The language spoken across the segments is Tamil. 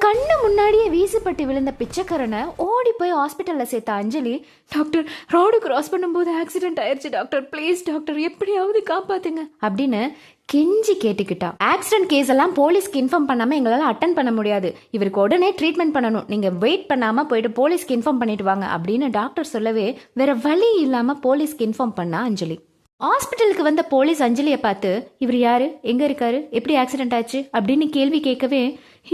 கண்ணு முன்னாடியே வீசுப்பட்டு விழுந்த பிச்சைக்காரனை ஓடி போய் ஹாஸ்பிட்டல்ல சேர்த்த அஞ்சலி, டாக்டர் ரோடு கிராஸ் பண்ணும்போது ஆக்சிடென்ட் ஆயிடுச்சு டாக்டர், ப்ளீஸ் டாக்டர் எப்படியாவது காப்பாத்துங்க அப்படின்னு கெஞ்சி கேட்டுக்கிட்டா. ஆக்சிடென்ட் கேஸ் எல்லாம் போலீஸ்க்கு இன்ஃபார்ம் பண்ணாம எங்களால அட்டன் பண்ண முடியாது, இவருக்கு உடனே ட்ரீட்மெண்ட் பண்ணணும், நீங்க வெயிட் பண்ணாம போயிட்டு போலீஸ்க்கு இன்ஃபார்ம் பண்ணிட்டு வாங்க அப்படின்னு டாக்டர் சொல்லவே வேற வழி இல்லாம போலீஸ்க்கு இன்ஃபார்ம் பண்ணா அஞ்சலி. ஹாஸ்பிட்டலுக்கு வந்த போலீஸ் அஞ்சலியை பார்த்து, இவர் யாரு, எங்க இருக்காரு, எப்படி ஆக்சிடென்ட் ஆச்சு அப்படின்னு கேள்வி கேட்கவே,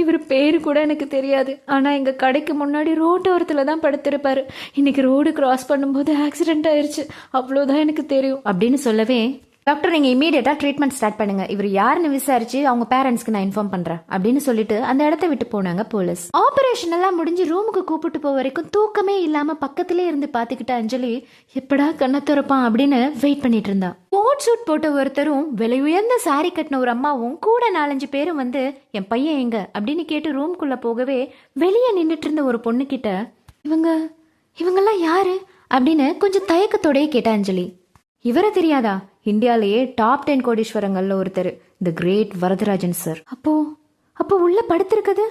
இவர் பேரு கூட எனக்கு தெரியாது, ஆனா எங்க கடைக்கு முன்னாடி ரோட்டோரத்துல தான் படுத்திருப்பாரு, இன்னைக்கு ரோடு கிராஸ் பண்ணும்போது ஆக்சிடென்ட் ஆயிருச்சு, அவ்வளவுதான் எனக்கு தெரியும் அப்படின்னு சொல்லவே, டாக்டர் நீங்க இமீடியட்டா ட்ரீட்மெண்ட் ஸ்டார்ட் பண்ணுங்க, இவர் யாருன்னு விசாரிச்சு அவங்க பேரண்ட்ஸ்க்கு நான் இன்ஃபார்ம் பண்றேன் அப்படின்னு சொல்லிட்டு அந்த இடத்த விட்டு போனாங்க போலீஸ். ஆபரேஷன் எல்லாம் முடிஞ்சு ரூமுக்கு கூப்பிட்டு போக வரைக்கும் தூக்கமே இல்லாம பக்கத்திலே இருந்து பாத்துக்கிட்ட அஞ்சலி எப்படா கண்ணை திறப்பான் அப்படின்னு வெயிட் பண்ணிட்டு இருந்தா. கோட் சூட் போட்ட ஒருத்தரும் விலை உயர்ந்த சாரி கட்டின ஒரு அம்மாவும் கூட 4-5 பேரும் வந்து என் பையன் எங்க அப்படின்னு கேட்டு ரூம்குள்ள போகவே, வெளியே நின்றுட்டு இருந்த ஒரு பொண்ணு கிட்ட இவங்கெல்லாம் யாரு அப்படின்னு கொஞ்சம் தயக்கத்தோடய கேட்ட அஞ்சலி. இவரை தெரியாதா, இந்தியாலேயே டாப் 10 கோடீஸ்வரங்கள்ல ஒருத்தர், தி கிரேட் வரதராஜன் சார். அப்போ உள்ள படுத்திருக்குது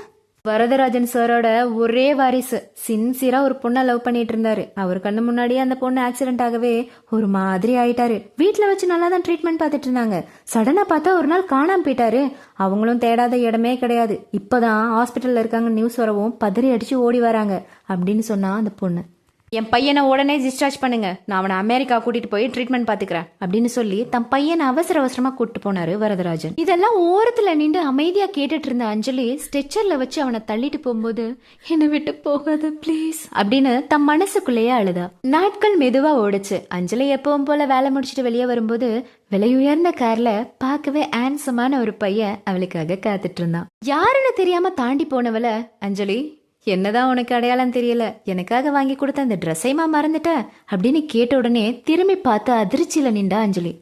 வரதராஜன் சாரோட ஒரே வாரிசு, சின்சியரா ஒரு பொண்ணை லவ் பண்ணிட்டு இருந்தாரு. அவர் கண்ணு முன்னாடியே அந்த பொண்ணு ஆக்சிடென்ட் ஆகவே ஒரு மாதிரி ஆயிட்டாரு. வீட்டுல வச்சு நல்லா தான் ட்ரீட்மெண்ட் பார்த்துட்டு இருந்தாங்க. சடனா பார்த்தா ஒரு நாள் காணாம போயிட்டாரு. அவங்களும் தேடாத இடமே கிடையாது. இப்பதான் ஹாஸ்பிட்டல்ல இருக்காங்க நியூஸ் வரவும் பதறி அடிச்சு ஓடி வராங்க அப்படின்னு சொன்னா அந்த பொண்ணு. என் பையனை உடனே டிஸ்சார்ஜ் பண்ணுங்க, நான் அவனை அமெரிக்கா கூட்டிட்டு போய் ட்ரீட்மெண்ட் பாத்துக்கிறேன் அப்படின்னு சொல்லி தன் பையனை அவசரமா கூட்டிட்டு போனாரு வரதராஜன். இதெல்லாம் ஓரத்துல நின்று அமைதியா கேட்டுட்டு இருந்த அஞ்சலி ஸ்ட்ரெச்சர்ல வச்சு அவனை தள்ளிட்டு போகும்போது, என்னை விட்டு போகாத ப்ளீஸ் அப்படின்னு தன் மனசுக்குள்ளேயே அழுதா. நாட்கள் மெதுவா ஓடுச்சு. அஞ்சலி எப்பவும் போல வேலை முடிச்சுட்டு வெளியே வரும்போது விலையுயர்ந்த கார்ல பார்க்கவே ஹேண்ட்ஸமான ஒரு பையன் அவளுக்காக காத்துட்டு இருந்தான். யாருன்னு தெரியாம தாண்டி போனவள, அஞ்சலி என்னதான் உனக்கு அடையாளம் தெரியல, எனக்காக வாங்கி கொடுத்த அந்த ட்ரெஸ்ஸைமா மறந்துட்ட அப்படின்னு கேட்ட உடனே திரும்பி பார்த்து அதிர்ச்சியில நின்றா அஞ்சலி.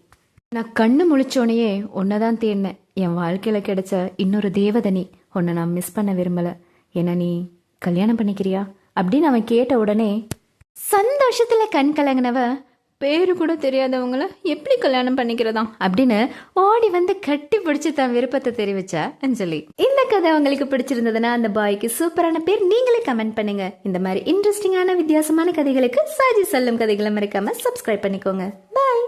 நான் கண்ணு முழிச்சோனையே உன்னதான் தேடினேன், என் வாழ்க்கையில கிடைச்ச இன்னொரு தேவதனி, உன்னை நான் மிஸ் பண்ண விரும்பல, என்ன நீ கல்யாணம் பண்ணிக்கிறியா அப்படின்னு அவன் கேட்ட உடனே சந்தோஷத்துல கண் கலங்கினவ, பேரு கூட தெரியாதவங்கள எப்படி கல்யாணம் பண்ணிக்கிறதா அப்படின்னு ஓடி வந்து கட்டி பிடிச்சு தன் விருப்பத்தை தெரிவிச்சா அஞ்சலி. இந்த கதை உங்களுக்கு பிடிச்சிருந்ததுன்னா அந்த பாய்க்கு சூப்பரான பேர் நீங்களே கமெண்ட் பண்ணுங்க. இந்த மாதிரி இன்ட்ரெஸ்டிங்கான வித்தியாசமான கதைகளுக்கு சாஜி சொல்லும் கதைகளை மறக்காம சப்ஸ்கிரைப் பண்ணிக்கோங்க. பாய்.